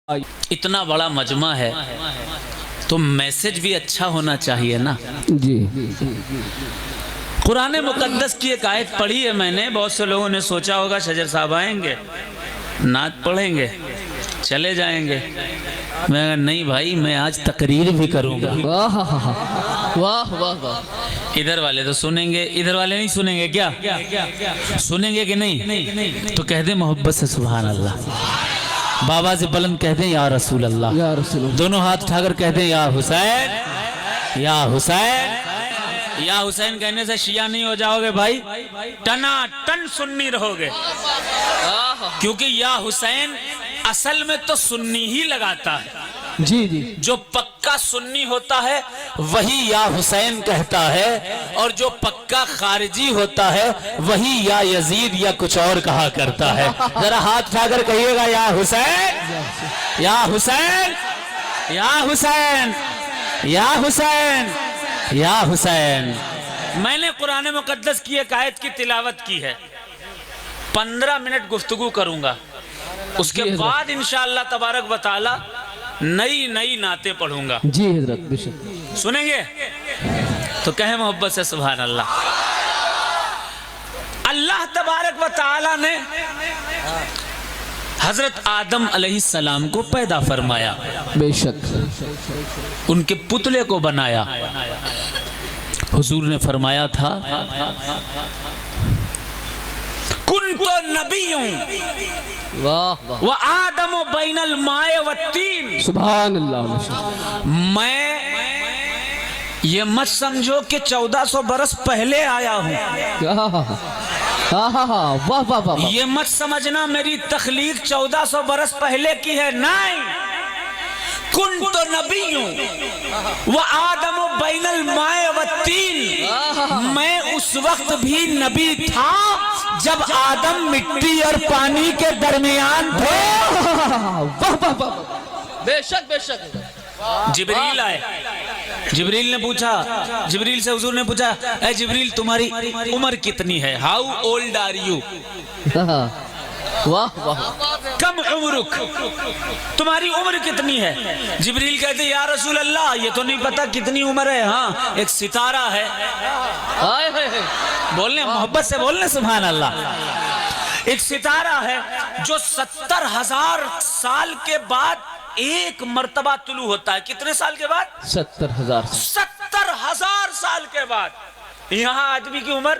اتنا بڑا مجمع ہے تو میسج بھی اچھا ہونا چاہیے نا جی قرآن مقدس کی ایک آیت پڑھی ہے میں نے. بہت سے لوگوں نے سوچا ہوگا شجر صاحب آئیں گے نعت پڑھیں گے چلے جائیں گے. میں کہا نہیں بھائی میں آج تقریر بھی کروں گا. واہ واہ واہ واہ. ادھر والے تو سنیں گے, ادھر والے نہیں سنیں گے کیا؟ سنیں گے کہ نہیں؟ تو کہہ دیں محبت سے سبحان اللہ. بابا سے بلند کہہ دیں یا رسول اللہ. یا رسول اللہ. دونوں ہاتھ اٹھا کر کہہ دیں یا حسین یا حسین. یا حسین کہنے سے شیعہ نہیں ہو جاؤ گے بھائی, ٹنا ٹن سنی رہو گے. کیونکہ یا حسین اصل میں تو سنی ہی لگاتا ہے. جی جی جو پکا سنی ہوتا ہے وہی یا حسین کہتا ہے, اور جو پکا خارجی ہوتا ہے وہی یا یزید یا کچھ اور کہا کرتا ہے. ذرا ہاتھ اٹھا کر کہیے گا یا حسین یا حسین یا حسین یا حسین یا حسین. میں نے قرآن مقدس کی ایک آیت کی تلاوت کی ہے, 15 منٹ گفتگو کروں گا, اس کے بعد انشاءاللہ تبارک و تعالی نئی نعتیں پڑھوں گا. جی حضرت بے شک. سنیں گے تو کہیں محبت سے سبحان اللہ. اللہ تبارک و تعالی نے حضرت آدم علیہ السلام کو پیدا فرمایا, بے شک. ان کے پتلے کو بنایا. حضور نے فرمایا تھا کنت نبیوں واہ واہ. وآدم بین الماء والتین. سبحان اللہ بے شک. میں یہ مت سمجھو کہ 1400 برس پہلے آیا ہوں. واہ واہ واہ. یہ مت سمجھنا میری تخلیق 1400 برس پہلے کی ہے, نہیں. کنت نبیوں وآدم بین الماء والتین. میں اس وقت بھی نبی تھا جب آدم مٹی اور پانی کے درمیان تھے. واہ واہ واہ. بے شک بے شک. جبریل آئے, جبریل نے پوچھا, جبریل سے حضور نے پوچھا اے جبریل تمہاری عمر کتنی ہے؟ How old are you? واہ واہ. کم عمرک, تمہاری عمر کتنی ہے؟ جبریل کہتے یا رسول اللہ یہ تو نہیں پتا کتنی عمر ہے, ہاں ایک ستارہ ہے. بولنے محبت سے بولنے سبحان اللہ. ایک ستارہ ہے جو 70,000 سال کے بعد ایک مرتبہ طلوع ہوتا ہے. کتنے سال کے بعد؟ 70,000. 70,000 سال کے بعد. یہاں آدمی کی عمر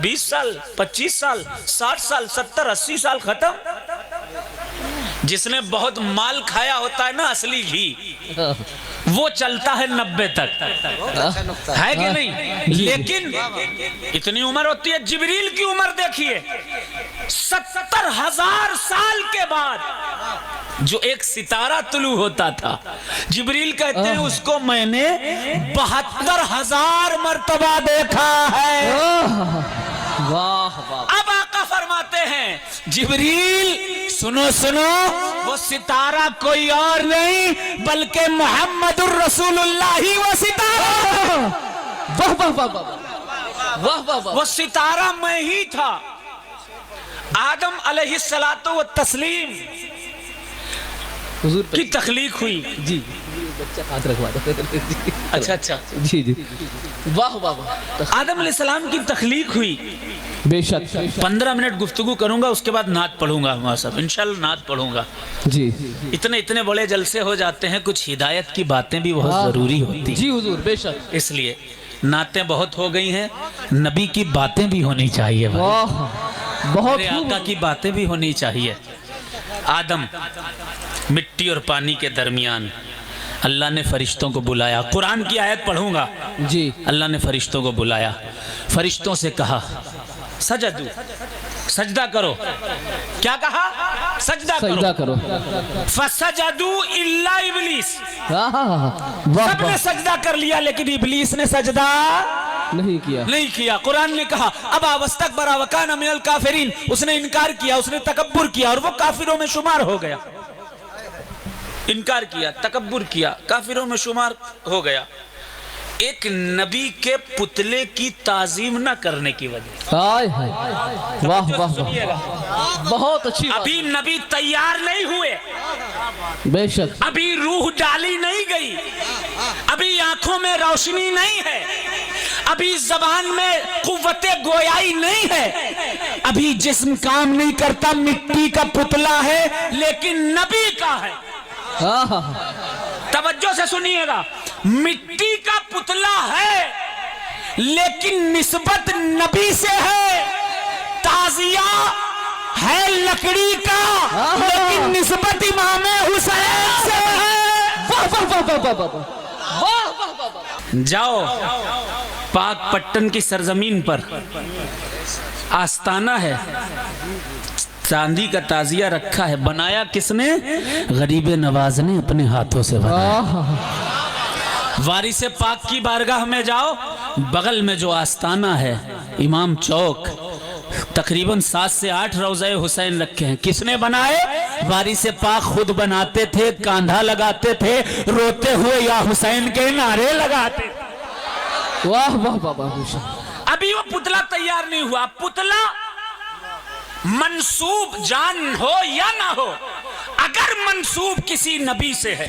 20 سال 25 سال 60 سال 70 80 سال ختم. جس نے بہت مال کھایا ہوتا ہے نا اصلی گھی, وہ چلتا ہے 90 تک, ہے کہ نہیں؟ لیکن اتنی عمر ہوتی ہے. جبریل کی عمر دیکھیے 70,000 سال کے بعد جو ایک ستارہ طلوع ہوتا تھا. جبریل کہتے ہیں اس کو میں نے 72,000 مرتبہ دیکھا ہے. واہ واہ. اب آقا فرماتے ہیں جبریل سنو سنو, وہ ستارہ کوئی اور نہیں بلکہ محمد الرسول اللہ ہی وہ ستارہ. واہ واہ واہ واہ. واہ واہ واہ. وہ ستارہ میں ہی تھا. آدم علیہ الصلوۃ والتسلیم حضور کی تخلیق ہوئی. جی بچہ ہاتھ رکھوا دو. اچھا اچھا. جی جی. واہ واہ واہ. آدم علیہ السلام کی تخلیق ہوئی. بے شک. 15 منٹ گفتگو کروں گا, اس کے بعد نعت پڑھوں گا. ہمارا صاحب انشاءاللہ نعت پڑھوں گا. جی اتنے بڑے جلسے ہو جاتے ہیں, کچھ ہدایت کی باتیں بھی بہت ضروری ہوتی ہیں. جی حضور بے شک. اس لیے نعتیں بہت ہو گئی ہیں, نبی کی باتیں بھی ہونی چاہیے. واہ بہت میرے آقا کی باتیں بھی ہونی چاہیے. آدم مٹی اور پانی کے درمیان اللہ نے فرشتوں کو بلایا. قرآن کی آیت پڑھوں گا. جی. اللہ نے فرشتوں کو بلایا, فرشتوں سے کہا سجدو, سجدہ کرو. کیا کہا؟ سجدہ کرو. فسجدوا الا ابلیس. سب نے سجدہ کر لیا لیکن ابلیس نے سجدہ نہیں کیا. قرآن نے کہا ابا واستکبر وکان من الکافرین, اس نے انکار کیا, اس نے تکبر کیا اور وہ کافروں میں شمار ہو گیا. انکار کیا, تکبر کیا, کافروں میں شمار ہو گیا. ایک نبی کے پتلے کی تعظیم نہ کرنے کی وجہ. واہ واہ واہ. بہت اچھی. ابھی نبی تیار نہیں ہوئے, بے شک ابھی روح ڈالی نہیں گئی، ابھی آنکھوں میں روشنی نہیں ہے، ابھی زبان میں قوت گویائی نہیں ہے، ابھی جسم کام نہیں کرتا، مٹی کا پتلا ہے لیکن نبی کا ہے۔ ہاں ہاں توجہ سے سنیے گا، مٹی کا پتلا ہے لیکن نسبت نبی سے ہے، تازیہ ہے لکڑی کا لیکن نسبت امام حسین سے ہے۔ واہ واہ واہ واہ واہ واہ واہ واہ واہ۔ جاؤ پاک پٹن کی سرزمین پر آستانہ ہے، چاندی کا تازیہ رکھا ہے، بنایا کس نے؟ غریب نواز نے اپنے ہاتھوں سے بنایا۔ وارث پاک کی بارگاہ میں جاؤ، بغل میں جو آستانہ ہے امام چوک، تقریباً 7 سے 8 روضہ حسین رکھے ہیں، کس نے بنائے؟ وارث پاک خود بناتے تھے، کاندھا لگاتے تھے، روتے ہوئے یا حسین کے نعرے لگاتے تھے۔ واہ واہ واہ واہ۔ ابھی وہ پتلا تیار نہیں ہوا، پتلا منسوب جان ہو یا نہ ہو، اگر منسوب کسی نبی سے ہے،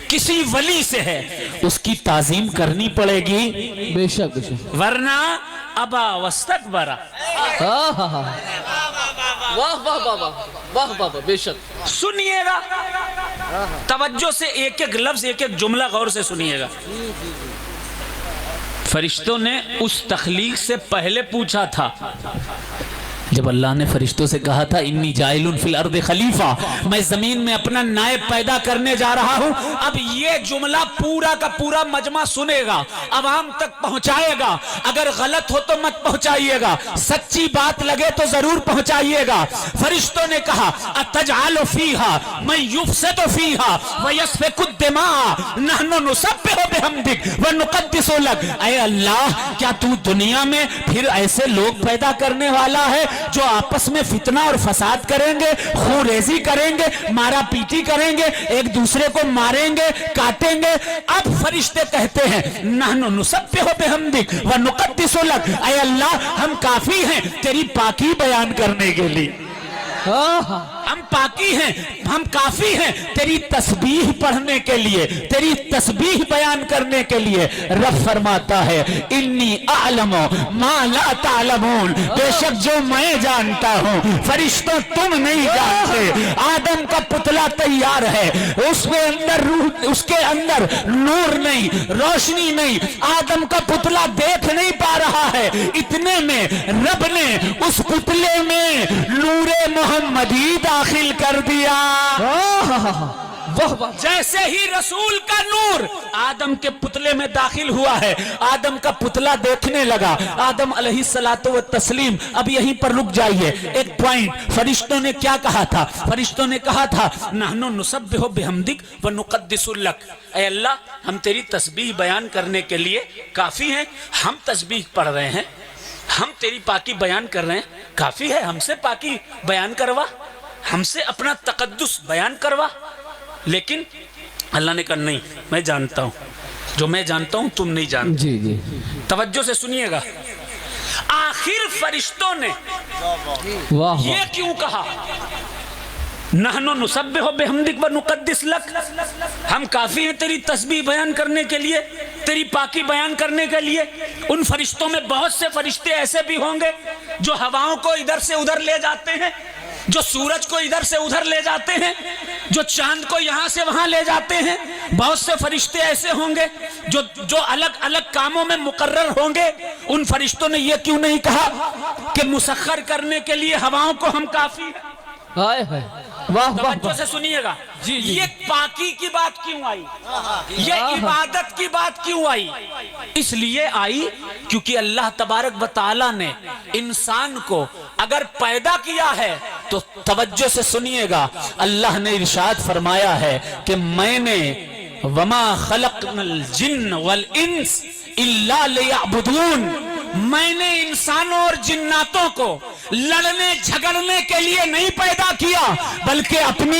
کسی ولی سے ہے، اس کی تعظیم کرنی پڑے گی، بے شک بے شک۔ ورنہ ابا واستکبرا۔ ہاں ہاں ہاں واہ واہ واہ واہ واہ واہ بے شک۔ سنیے گا توجہ سے، ایک ایک لفظ ایک ایک جملہ غور سے سنیے گا۔ فرشتوں نے اس تخلیق سے پہلے پوچھا تھا، جب اللہ نے فرشتوں سے کہا تھا انی جائل فی الارض خلیفہ، میں زمین میں اپنا نائب پیدا کرنے جا رہا ہوں، اب یہ جملہ پورا کا پورا مجمع سنے گا، عوام تک پہنچائے گا، اگر غلط ہو تو مت پہنچائیے گا، سچی بات لگے تو ضرور پہنچائیے گا۔ فرشتوں نے کہا اتجعل فیہا من یفسد فیہا ویسفک الدماء نحن نسبح بحمدک ونقدس لک۔ اے اللہ، کیا تو دنیا میں پھر ایسے لوگ پیدا کرنے والا ہے جو آپس میں فتنہ اور فساد کریں گے، خون ریزی کریں گے، مارا پیٹی کریں گے، ایک دوسرے کو ماریں گے، کاٹیں گے؟ اب فرشتے کہتے ہیں نحن نسبح بحمدک ونقدس لک، اے اللہ ہم کافی ہیں تیری پاکی بیان کرنے کے لیے، ہم پاکی ہیں، ہم کافی ہیں تیری تسبیح پڑھنے کے لیے، تیری تسبیح بیان کرنے کے لیے۔ رب فرماتا ہے انی اعلم ما لا تعلمون، بے شک جو میں جانتا ہوں فرشتوں تم نہیں جانتے۔ آدم کا پتلا تیار ہے، اس کے اندر روح، اس کے اندر نور نہیں، روشنی نہیں، آدم کا پتلا دیکھ نہیں پا رہا ہے، اتنے میں رب نے اس پتلے میں نور محمدی داخل کر دیا۔ جیسے ہی رسول کا نور آدم کے پتلے میں داخل ہوا ہے، آدم کا پتلا دیکھنے لگا۔ آدم علیہ الصلوۃ والتسلیم، اب یہیں پر رک جائیے، ایک پوائنٹ۔ فرشتوں نے کیا کہا تھا؟ فرشتوں نے کہا تھا نحن نسبح بحمدک ونقدس لک، اے اللہ ہم تیری تسبیح بیان کرنے کے لیے کافی ہیں، ہم تسبیح پڑھ رہے ہیں، ہم تیری پاکی بیان کر رہے ہیں، کافی ہے، ہم سے پاکی بیان کروا، ہم سے اپنا تقدس بیان کروا۔ لیکن اللہ نے کہا نہیں، میں جانتا ہوں، جو میں جانتا ہوں تم نہیں جانتے۔ جی جی توجہ سے سنیے گا، آخر فرشتوں نے واہ یہ کیوں کہا نحن نسبح بحمدک ونقدس لک، ہم کافی ہیں تیری تسبیح بیان کرنے کے لیے، تیری پاکی بیان کرنے کے لیے؟ ان فرشتوں میں بہت سے فرشتے ایسے بھی ہوں گے جو ہواؤں کو ادھر سے ادھر لے جاتے ہیں، جو سورج کو ادھر سے ادھر لے جاتے ہیں، جو چاند کو یہاں سے وہاں لے جاتے ہیں۔ بہت سے فرشتے ایسے ہوں گے جو الگ الگ کاموں میں مقرر ہوں گے۔ ان فرشتوں نے یہ کیوں نہیں کہا کہ مسخر کرنے کے لیے ہواؤں کو ہم کافی ہیں؟ ہائے ہائے واہ واہ توجہ سے سنیے گا، جی جی۔ یہ پاکی کی بات کیوں آئی، یہ عبادت کی بات کیوں آئی؟ اس لیے آئی کیونکہ اللہ تبارک و تعالی نے انسان کو اگر پیدا کیا ہے تو توجہ سے سنیے گا، اللہ نے ارشاد فرمایا ہے کہ میں نے وما خلقنا الجن والانس الا لیعبدون، میں نے انسانوں اور جناتوں کو لڑنے جھگڑنے کے لیے نہیں پیدا کیا بلکہ اپنی